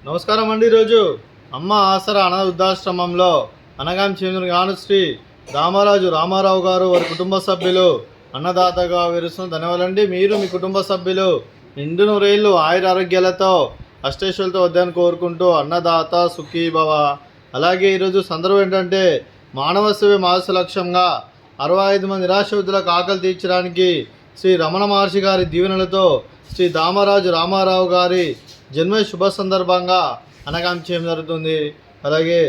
నమస్కారం అండి. ఈరోజు అమ్మ ఆసరా అనాథ వృద్ధాశ్రమంలో అనగాం చెందిన శ్రీ రామారావు గారు వారి కుటుంబ సభ్యులు అన్నదాతగా విరుస్తున్న ధన్యవాదాలండి. మీరు మీ కుటుంబ సభ్యులు నిండు నూరేళ్ళు ఆయుర ఆరోగ్యాలతో అష్టేశ్వరులతో వద్దని కోరుకుంటూ అన్నదాత సుఖీభవ. అలాగే ఈరోజు సందర్భం ఏంటంటే మానవ సేవ మానస లక్ష్యంగా 65 మంది నిరాశ్రతులకు ఆకలి తీర్చడానికి శ్రీ రమణ మహర్షి గారి దీవెనలతో శ్రీ రామారావు గారి జన్మ శుభ సందర్భంగా అనగాం చేయడం జరుగుతుంది. అలాగే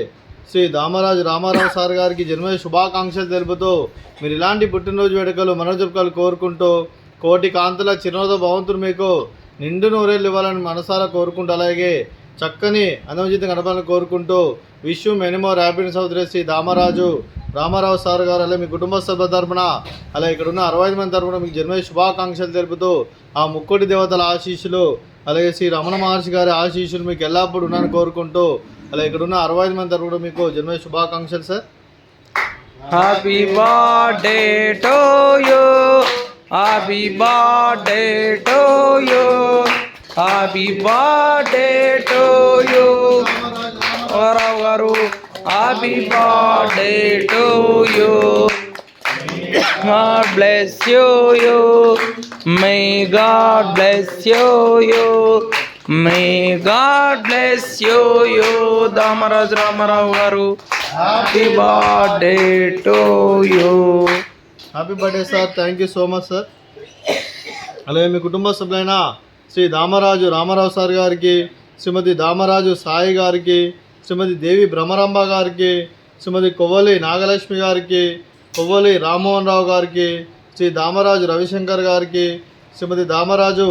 శ్రీ రామారావు సార్ గారికి జన్మ శుభాకాంక్షలు తెలుపుతూ మీరు ఇలాంటి పుట్టినరోజు వేడుకలు మనోజుకలు కోరుకుంటూ కోటి కాంతుల చిరునవ్వుతో భగవంతుడు మీకు నిండు నూరేళ్ళు ఇవ్వాలని మనసారా కోరుకుంటూ అలాగే చక్కని అనుజిత గడపాలని కోరుకుంటూ విష్ మెనీ మోర్ హ్యాపీనెస్ అవుతుంది. శ్రీ రామారావు సార్ గారు అలాగే మీ కుటుంబ సభ్యుల తరపున అలాగే ఇక్కడ ఉన్న 65 మంది తరపున మీకు జన్మ శుభాకాంక్షలు తెలుపుతూ ఆ ముక్కోటి దేవతల ఆశీస్సులు అలాగే శ్రీ రమణ మహర్షి గారి ఆశీస్సులు మీకు ఎల్లప్పుడూ ఉన్నారని కోరుకుంటూ అలాగే ఇక్కడ ఉన్న 65 మంది తరపున మీకు జన్మ శుభాకాంక్షలు sir. Happy birthday to you, happy birthday to you, happy birthday to you Rama Rao garu. Happy birthday to you. God bless you. May God bless you. May God bless you. Rama Rao garu. Happy birthday to you. Happy birthday sir. Thank you so much sir. అలాగే మీ కుటుంబ సభ్యులైన Shri Ramarao sir గారికి, శ్రీమతి దామరాజు సాయి గారికి, శ్రీమతి దేవి బ్రహ్మరంభ గారికి, శ్రీమతి కొవ్వలి నాగలక్ష్మి గారికి, కొవ్వలి రామ్మోహన్ రావు గారికి, శ్రీ దామరాజు రవిశంకర్ గారికి, శ్రీమతి దామరాజు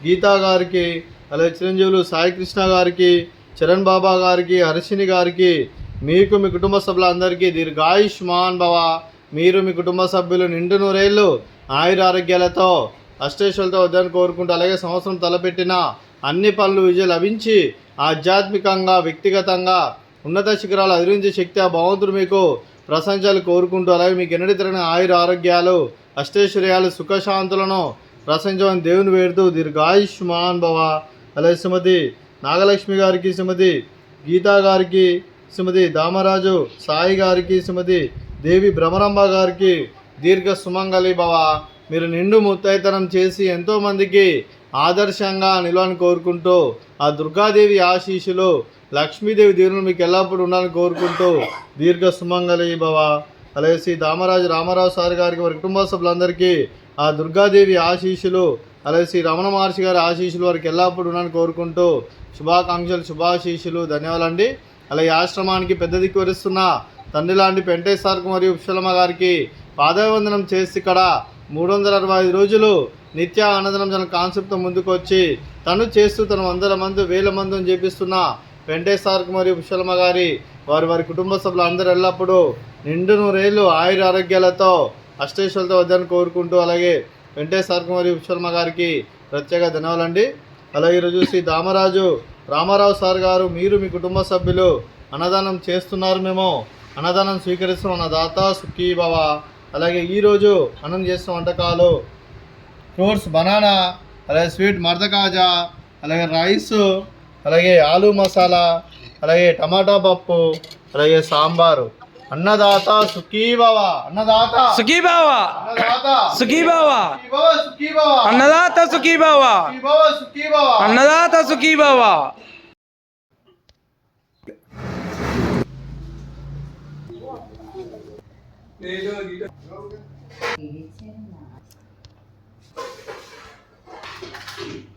గీతా గారికి, అలాగే చిరంజీవులు సాయి కృష్ణ గారికి, చరణ్ బాబా గారికి, హర్షిని గారికి, మీకు మీ కుటుంబ సభ్యులందరికీ దీర్ఘాయుష్మాన్ భవ. మీరు మీ కుటుంబ సభ్యులు నిండు నూరేళ్ళు ఆయుర ఆరోగ్యాలతో అష్టేశ్వరులతో వద్దని కోరుకుంటూ అలాగే సంవత్సరం తలపెట్టిన అన్ని పనులు విజయం లభించి ఆధ్యాత్మికంగా వ్యక్తిగతంగా ఉన్నత శిఖరాలు అధిరించే శక్తి ఆ భగవంతుడు మీకు ప్రశంసలు కోరుకుంటూ అలాగే మీకు ఎన్నటి తిరిగిన ఆయుర ఆరోగ్యాలు అష్టైశ్వర్యాలు సుఖశాంతులను ప్రశంసమని దేవుని వేడుతూ దీర్ఘాయుష్మాన్ భవ. అలాగే శ్రీమతి నాగలక్ష్మి గారికి, శ్రీమతి గీతా గారికి, శ్రీమతి దామరాజు సాయి గారికి, శ్రీమతి దేవి భ్రమరంభ గారికి దీర్ఘ సుమంగళి భవ. మీరు నిండు ముత్తైతనం చేసి ఎంతోమందికి ఆదర్శంగా నిలవని కోరుకుంటూ ఆ దుర్గాదేవి ఆశీస్సులు లక్ష్మీదేవి దీవులు మీకు ఎల్లప్పుడూ ఉండాలని కోరుకుంటూ దీర్ఘ సుమంగళి భవ. అలాగే శ్రీ రామారావు సార్ గారికి వారి కుటుంబ సభ్యులందరికీ ఆ దుర్గాదేవి ఆశీస్సులు అలాగే శ్రీ రమణ మహర్షి గారి ఆశీస్సులు వారికి ఎల్లప్పుడూ ఉండాలని కోరుకుంటూ శుభాకాంక్షలు శుభాశీస్సులు ధన్యవాదాలండి. అలాగే ఆశ్రమానికి పెద్ద దిక్కు వరిస్తున్న తండ్రి లాంటి పెంటేశ్వర సార్కు మరియు పుష్పలమ్మ గారికి పాదవందనం చేసి ఇక్కడ 365 రోజులు నిత్య అన్నదానం జన కాన్సెప్ట్తో ముందుకు వచ్చి తను చేస్తూ తను 100 మంది 1000 మందిని చేపిస్తున్న వెంకటేశ్వర సార్కు మరియు పుష్పలమ్మ గారి వారి కుటుంబ సభ్యులు అందరూ ఎల్లప్పుడూ నిండు నూరేళ్ళు ఆయుర ఆరోగ్యాలతో అష్టేశ్వరులతో వద్దని కోరుకుంటూ అలాగే వెంకటేశ్వర సార్కు మరియు పుష్పలమ్మ గారికి ప్రత్యేక ధన్యవాదాలండి. అలాగే ఈరోజు శ్రీ రామారావు సార్ గారు మీరు మీ కుటుంబ సభ్యులు అన్నదానం చేస్తున్నారు, మేము అన్నదానం స్వీకరిస్తున్న అన్నదాత సుఖీభవ. అలాగే ఈరోజు అన్నం చేస్తున్న వంటకాలు ఫ్రూట్స్ బనానా, అలాగే స్వీట్ మర్దకాజా, అలాగే రైస్, అలాగే ఆలూ మసాలా, అలాగే టమాటా పప్పు, అలాగే సాంబారు. అన్నదాత సుఖీభవ. అన్నదాత సుఖీభవ. సుఖీభవ. అన్నదాత సుఖీభవ. అన్నదాత సుఖీభవ. ఇది